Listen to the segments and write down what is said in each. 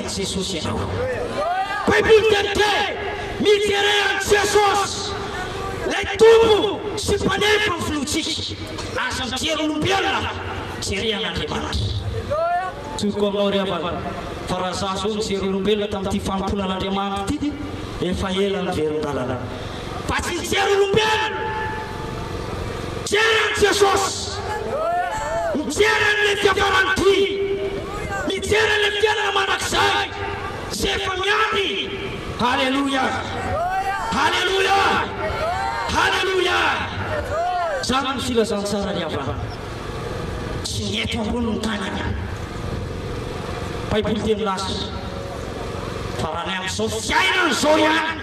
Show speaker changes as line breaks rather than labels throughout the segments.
Jesosy ianao. Baiboly tente mijery an Jesosy lay tompo sy mpanefa ny filotsika aza mijery olombelona jery an'Andriamanitra. Tsoko aminao ry havana fa raha za zao mijery olombelona tamin'ity fanompoana an'Andriamanitra ity efa ela ny veron-dalana. Fa tsy mijery olombelona, mijery an Jesosy, mijery an'ilay fiafarany, mijery an'ilay fiainana mandrakizay zay efa miady. Halleluja, halleluja, halleluja. Zany ny filazantsara ry havana, tsy nieto ambony ny tanana. Baiboly teny milaza fa raha ny amin'izao fiainana zao ihany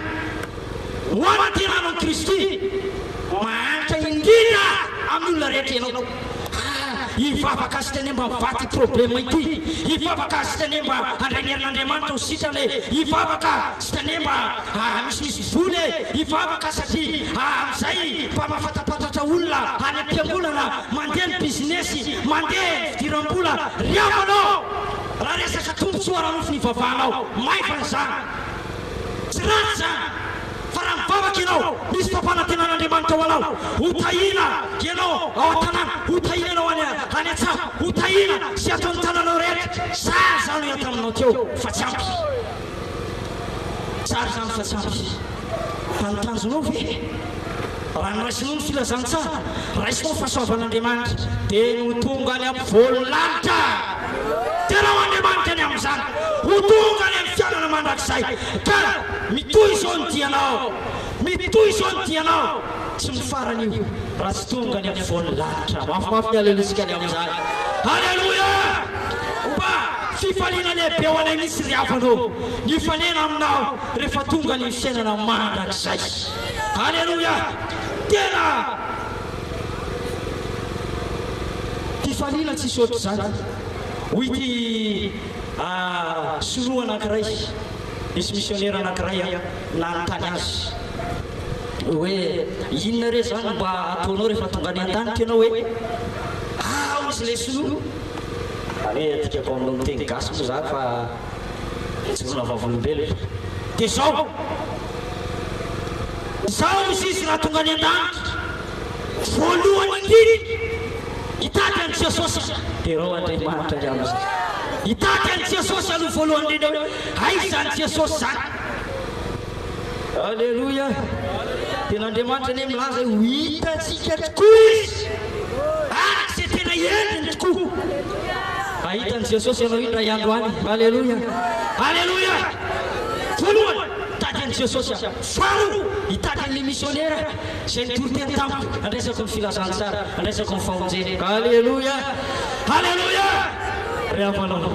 ho anantenanan'i Kristy mahantra indrindra amin'ny olona rehetra ianao. Hivavaka azy teny mba mivaty problème ity, hivavaka azy teny mba handray ny herin'Andriamanitra ho sitrany, hivavaka azy teny mba misimisy voly, hivavaka satria amin'izay mba mahafatapatatra olona any am-piangonana, mandeha ny business, mandeha fidiram-bola. Ry havanao, raha resaka tombontsoa raha nofy nivavahanao, maivana zany, tsy ratsy zany. Fa raha mivavaka ianao, misy fampanantenan'Andriamanitra ho anao, ho tahina ianao ao an-tanàna, ho tahina ianao any an-tsaha, ho tahina sy atao ny tananao rehetra. Tsara zany ho taminao teo fa tsy ampy, tsara zany fa tsy ampy. Fa ny tanjonao ve raha noraisinao ny filazantsara, raisinao fahasoavan'Andriamanitra dia no tonga any amin'ny voninahitra. Tena ho Andriamanitra any amin'izany, ho tonga any amin'ny fiainana mandrakizay. Ka mitohy izao ny dianao, mitohy izao ny dianao, tsy mifarana io raha tsy tonga any amin'ny voninahitra. Mafimafy ny aleluisika any amin'izany. Halleluja. Mba fifaliana lehibe ho anay misy ry havanao, ny fanena aminao rehefa tonga ny fiainana mandrakizay. Halleluja. Tena fifaliana tsy sotro zany. Hoity soloa anankiray, misy missionnaire anankiray nanontany azy hoe inona re zany mba ataonao rehefa tonga any an-danitra ianao hoe misy le soloa tikako aminao miteny gasy moa zany fa tsy vona vavolombelona. Dia zao izy izy raha tonga any an-danitra voalohany indrindra hitady any Jesosy. Dia rao Andriamanitra ny amin'izay hitady any Jesosy aloha voalohany indrindra hoe aiza any Jesosy zany. Alleluja. Tena Andriamanitra ny milaza ho hitatsika tokoa izy araka izay tena endriny tokoa. Ahitany Jesosy ianao indra iandro any. Alleluja, alleluja. Voalohany hitady any Jesosy, faharoa hitady an'ilay missionnaire izay nitory teny tamiko, andraisako ny filazantsara, andraisako ny fahonjeny. Alleluja, alleluja. Ry havanao,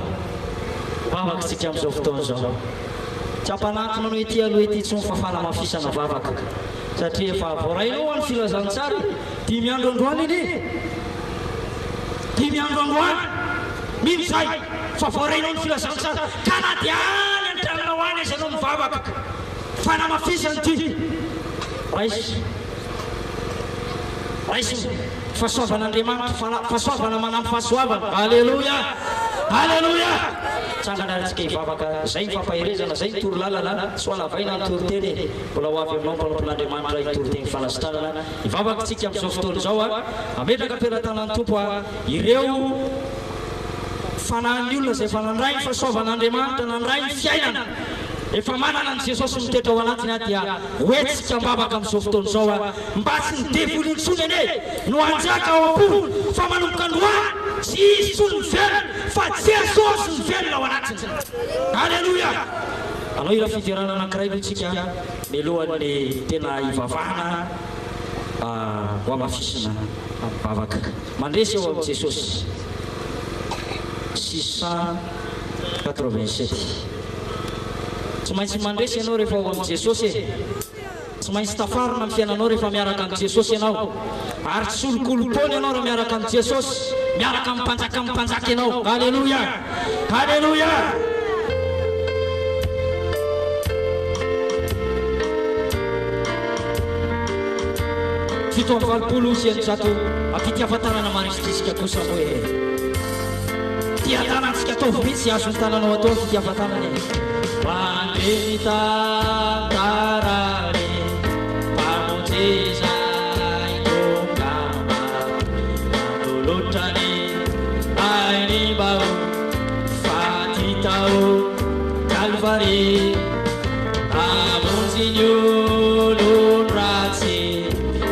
vavaka tsika amin'izao fotoana izao, tsy ampanatona anao ety aloha ety tsy mifafana mafisana vavaka, satria efa voarainao any filazantsara. 5 andro androany iny, 5 andro androany mino zay fa voarainao ny filazantsara ka na dia any an-tranonao any izy anao mivavaka fanamafisany ty. Raisy fahasoavan'Andriamanitra, fahasoavana manampy fahasoavana. Alleluja, alleluja. Tsanganaritsika hivavaka zay ny fampahirezana, zay ny tory lalana, tsy ho alavaina ny tory teny. Mbola ho avy aminao mpanompon'Andriamanitra hitory teny fanasitrarana. Hivavaka tsika amin'izao fotoana izao ametraka ampelantanan'ny tompo ireo fanahin'ny olona zay efa nandray ny fahasoavan'Andriamanitra, nandray ny fiainana, efa manana ny Jesosy mitoetra ao anatiny dia hoentsika mbavaka amin'izao fotoana izao mba tsy nidevoly intsony ane no anjaka ao am-pony fa manomboka androany tsy izy tsony mivelona fa Jesosy mivelona ao anatiny. Alleluja. Anao ira fidirana anankiray lotsika mialohan'ny tena hivavahana ho amafisina mivavaka mandresy eo amin'i Jesosy. 687 tsy maintsy mandresy ianao rehefa ao amin'i Jesosy e, tsy maintsy tafarina amin'ny fiainanao rehefa miaraka amin'ny Jesosy ianao, ary tsy solokolopony ianao raha miaraka amin'ny Jesosy, miaraka amin'ny mpanjaka ianao. Alleluja, alleluja. Fito amby valopolo sy eninjato ampity ahafantarana marisy disika kosa hoe tiatanantsika ataovy mihitsy azo ny tananao atao fitiavan-tanany mandreny tantarany mpamonjeza itongama mandolotrany ainy mbao fatitao Calvary amonjiny olon ratsy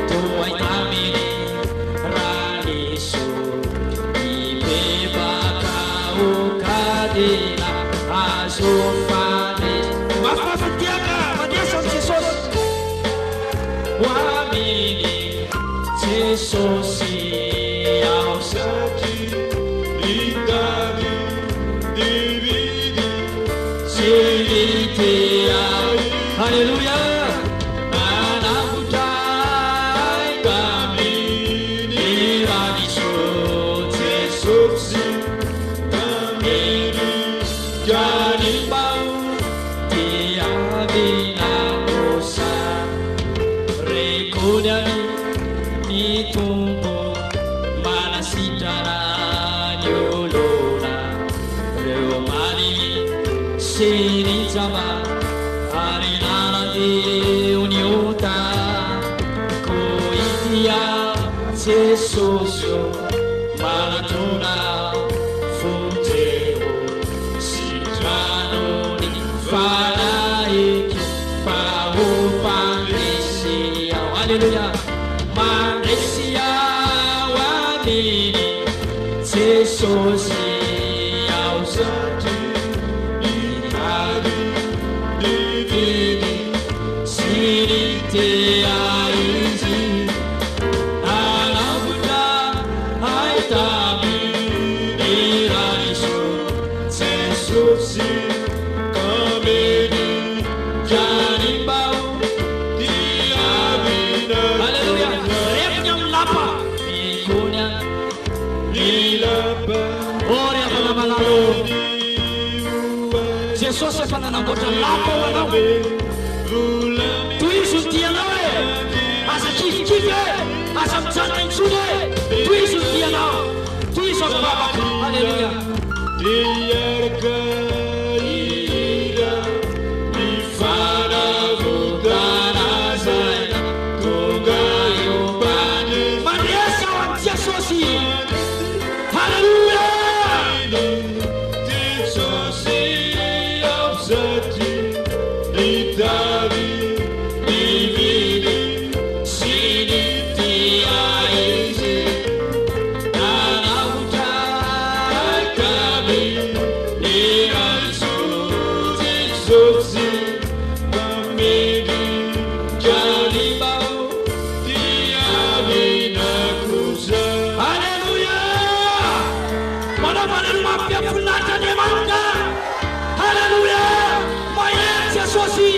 toay taminy raniso ipebaka okadena azo fandresy mafafitiaka mandresany Jesosy hoaminy Jesosy ao saky itany dividi siritea Haleluya manambotray taminy raniso Jesosy taminy kanimbao tiavina kosa rekonyany ny tombo manasitrana ny olona reo maniny sirinjama ary nanateo ny ota ko itia Jesosy manatrona fonjeo sitranony fanahiky pahopandresy ao Haleluya mandresy ao aminy Jesosy ao satria siritea izy nanambotra ay taminy raniso Jesosy kameny kanimbao tiavina Haleluya repiny amin'ny lapa mikonya ny lapa ory afana malalo Jesosy efa nanamboatra lapa ho anao toizo ny dianao e aza kifikify e aza mijanona intsony e toizo ny dianao toizo amin'ny babaka Haleluya diaraka ira mifanavotana zaina tonga iombany mandresy ao amin'ny Jesosy Haleluya Jesosy ao satria itavy diviny sinitia izy nanamotray taminy raniso Jesosy taminy kanimbao tiavina kosa Haleluya manao maneno mampiafinatra Andriamanitra Haleluya mahery Jesosy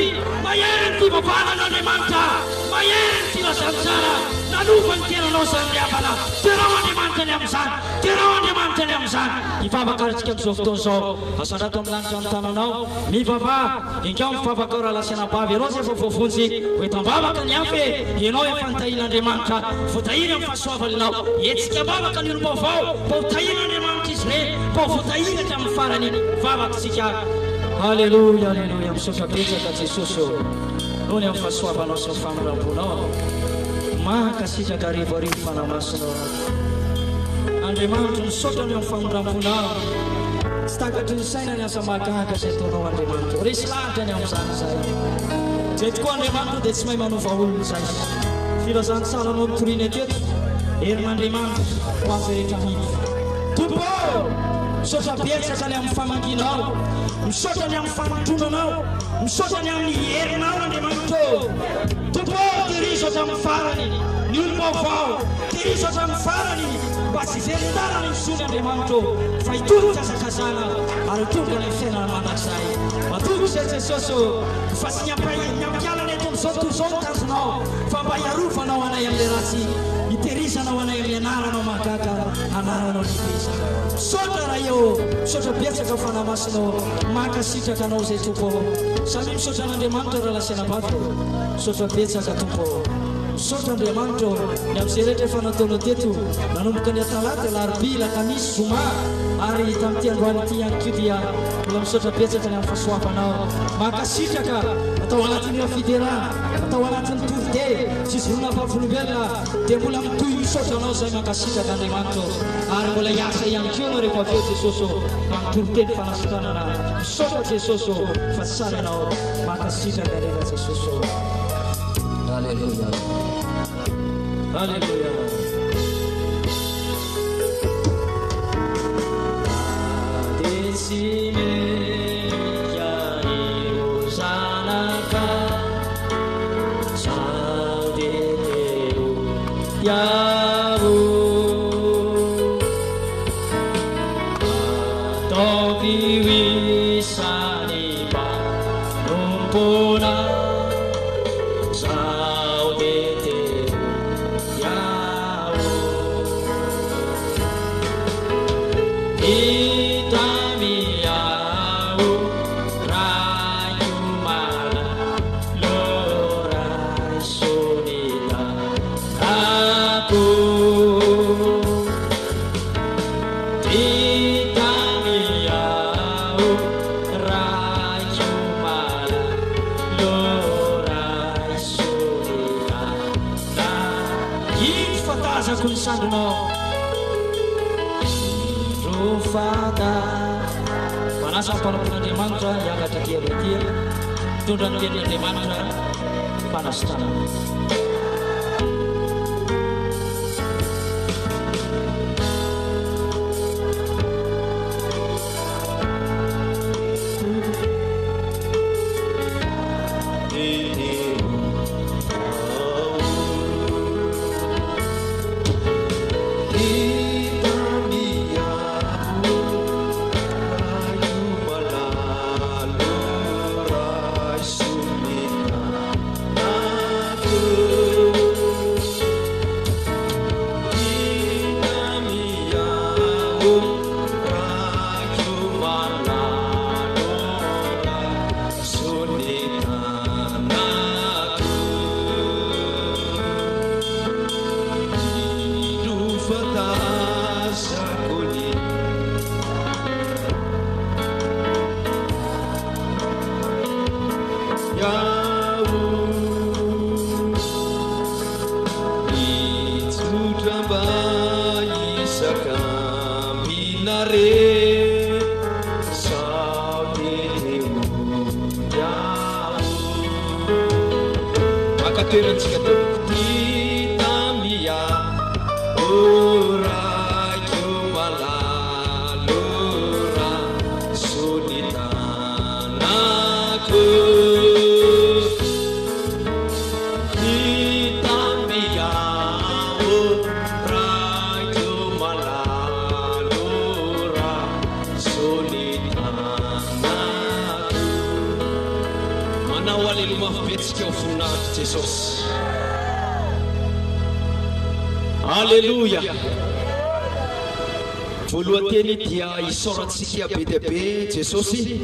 mahery ty vavanan'Andriamanitra mahery ty lasantsara nanofany tenanao sandriavana tenao Andriamanitra ny amin'izany tenao Andriamanitra ny amin'izany ivavakaritsika amin'izao fotoana izao asandrato amin'ny lanitra ny tananao mivavah ingao mivavaka raha lasanabavy ianao zay efa voavonjy hoetam-bavaka ny afy ianao efa nitahian'Andriamanitra voatahina amin'ny fahasoavana ianao etsika bavaka ny olombavao voatahina Andriamanitra izy re voatahina hatramin'ny farany vavaka tsika Haleluya Haleluya misaotra betsaka Jesosy noho ny amin'ny fahasoavanao sy ny famoramponao mankasitraka arivoarivo fanamasinao Andriamanitra misaotra ny amin'ny famoramponao tsy takatry ny saina ny asa mahagaga izay ataonao Andriamanitra resy lahatra ny amin'izany zay zay tokoa Andriamanitra dia tsy mahay manova olona zay filazany saranao nitoriana teto herin'Andriamanitra ho amin'ny rehetra hiny tompo misaotra betsaka ny amin'ny famanginao misaotra ny amin'ny fanotronanao misaotra ny amin'ny herinao Andriamanitra tompo terizo hatramin'ny farany ny olombavao terizo hatramin'ny farany mba tsy verin-dalana ny misony Andriamanitra fa hitongotra zakazana ary tonga ny fiainana mandrakizay matongo zay Jesosy fa tsy nyampialana eto amin'izao tontolo izao mitazonao fa mba hiarovanao anay amin'ilay ratsy hiterizanao anay amin'ny anaranao mahagaga anaranao nifeza misaotra raha eo misaotra betsaka fanamasinao mankasitraka anao zay tompo samy misaotra an'Andriamanitra raha lasiana bavy misaotra betsaka tompo misaotra Andriamanitra ny amin'izay rehetra efa nataonao teto nanomboka ny talata larobia lakamisy zoma ary tamin'ity androany ity ihany koa dia mbola misaotra betsaka ny amin'ny fahasoavanao mankasitraka atao anatin'ny fidérana atao anatin'ny touride sy zorona vavolobelona dia mbola mitohy misaotra anao izay mankasitraka Andriamanitra ary mbola hiasa ihany koa anao rehefa aveo Jesosy manontolo teny fanasitranana misaotra Jesosy fa tsara ianao mankasitraka rehefa Jesosy. Alleluia. Alleluia. Decime chiari osanaka Saudeteu Yahu Tobi wisani ba rumpuna manasa Panampun'Andriamanitra hiakatra kely ety mitondra ny tenin'Andriamanitra fanasitranana.
Alleluia. Voalohany dia isaorantsika be dia be Jesosy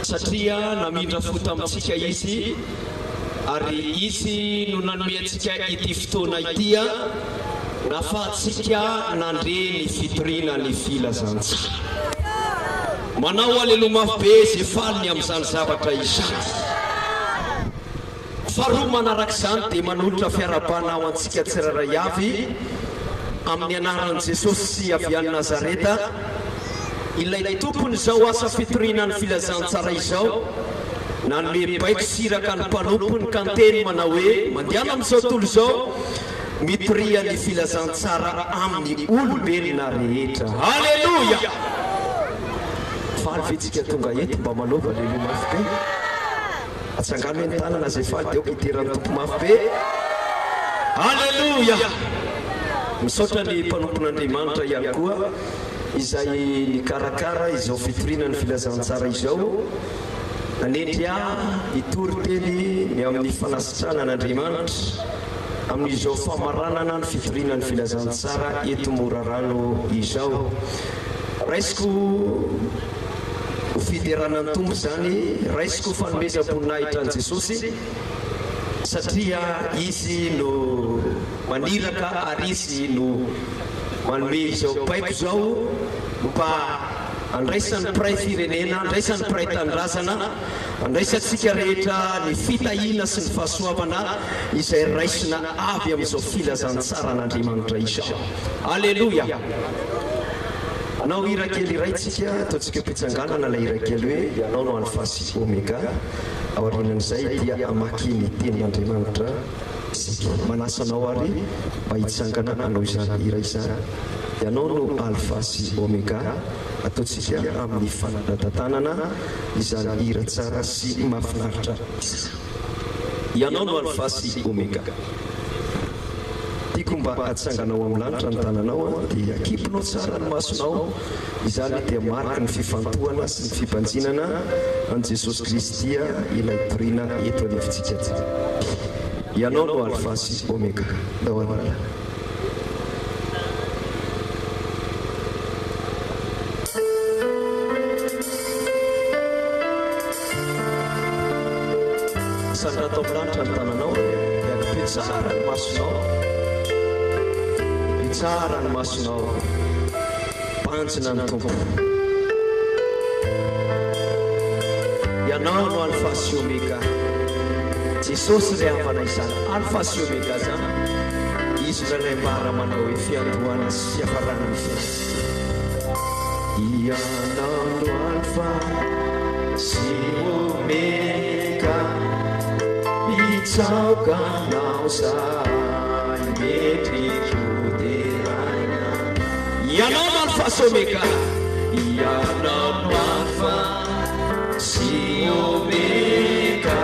satria namindra fo tamintsika izy ary izy no nanome antsika ity fotoana ity nafahantsika nandre ny fitoriana ny filazantsika. Manao aleluia mafy be izay faliny amin'izany zavatra izany. Faharoa manarak'izany dia manolotra fiarabana ao antsika tsiraray avy amin'ny anaran'i Jesosy sy avy any Nazareta ilay tompony izao asa fitoriana ny filazantsara izao nanome baiko siraka ny mpanompony ka nteny manao hoe mandeana amin'izao tontolo izao mitoria ny filazantsara amin'ny olombelona rehetra. Alleluia. Faly vitsika tonga eto mba manova aleluia mafy be. Atsangano ny tanana zay faly dia okiterany tompo mafy be. Alleluia. Misaotra ny mpanompon'Andriamanitra ihany koa izay nikarakara izao fitoriana ny filazantsara izao nanendry itory teny ny amin'ny fanasitranana n'Andriamanitra amin'izao famaranana ny fitoriana ny filazantsara eto Morarano izao. Raisiko fideranan'ny tompo zany, raisiko fanomezam-boninahitra an' Jesosy satria izy no maniraka ary izy no manome izao paiko zao mba andraisan'ny pray firenena andraisan'ny pray tandrazana andraisantsika rehetra ny fitahina sy ny fahasoavana izay raisina avy amin'izao filazantsara n'Andriamanitra isa. Alleluia. Anao hira kely iraitsika ataontsika mpitsanganana la hira kely hoe ianao no alpha sy omega. Aorianan'izay dia amaky ny tenin'Andriamanitra isika. Manasanao ary mba hitsangana anao izany hira izany. Ianao no alpha sy omega. Ataontsika amin'ny fanadatanana izany hira tsara sy mahafinaritra. Ianao no alpha sy omega. Tiako mba atsanganao amin'ny lanitra ny tananao dia akipinao tsara ny masonao. Izany dia mariky ny fifantohana sy ny fipanjinana an Jesosy Kristy ilay toriana eto anivontsika. Ianao no alpha sy omega. Dahoana. Sandrato amin'ny lanitra ny tananao dia akipy tsara ny masonao. Tsara ny masonao, panjina ny tompo. Ianao no alpha sy omega. Jesosy ray havana izany alpha sy omega zany. Izy ralay mbara manao hoe fiandohana sy hafarana ny fiainana. Ianao no alpha sy omega. Mitsaoka anao zay metriko. Ianao no alpha sy omega. Ianao no alpha sy omega.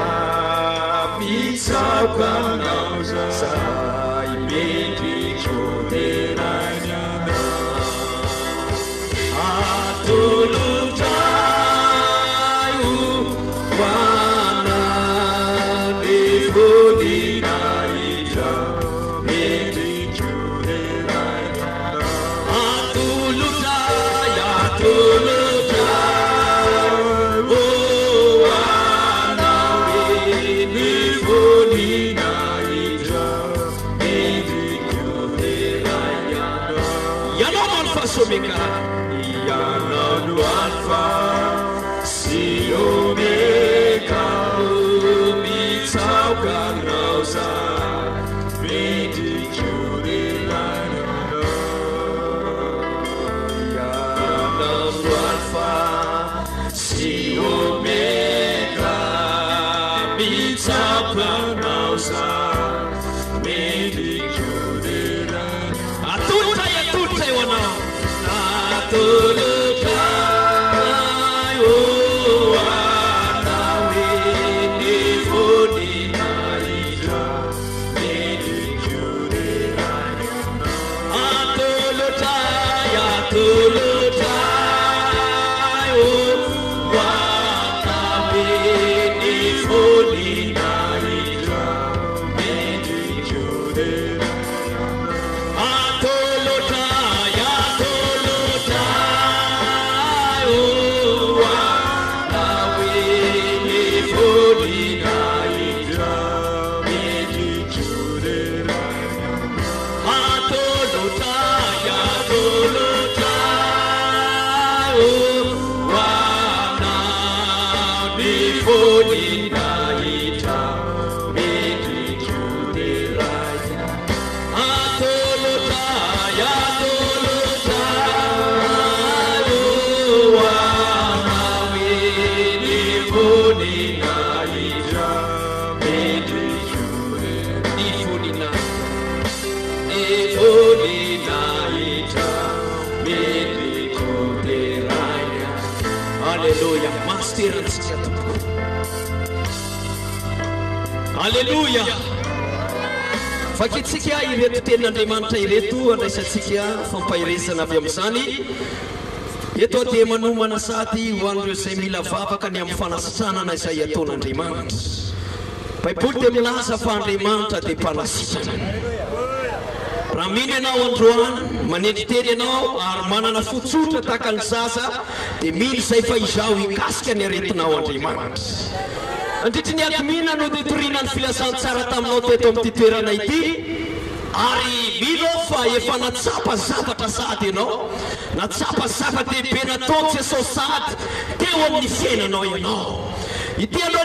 Mitsaoka anao zay metriko terana. Atolotra io wana ni volina ija metriko terana. Atolotra wana ni volina ija metriko terana. Ianao no alpha sy omega. Ianao no alpha sy omega. Mitsaoka anao zay metriko terana. Ianao no alpha sy omega. Mitsaoka anao zay metriko terana. Atolotra eo anao. Atolotra io anao ny volina ija metriko terana. Atolotra io anao ny volina ija metriko terana. Atolotra Alleluia. Master Alleluia. Fakitsika ireto tenin'Andriamanitra ireto andraisantsika fampahirezana avy amin'izany. Eto dia manomana sady ho an'ireo izay mila vavaka ny amin'ny fanasitranana izay ataon'Andriamanitra. Baiboly dia milaza fa Andriamanitra dia mpanasitrana. Raha mino ianao androany manendry teny ianao ary manana fotsotra tahaka ny zaza dia mino izay fa izaho hikasika ny aretinao Andriamanitra. andritra ny admina no detoriana ny filazantsara taminao teto amin'ity toerana ity ary milo fa efa natsapa zavatra sady ianao natsapa zava-dehibe nataon'i Jesosy sady teo amin'ny fiainanao ianao ity aloha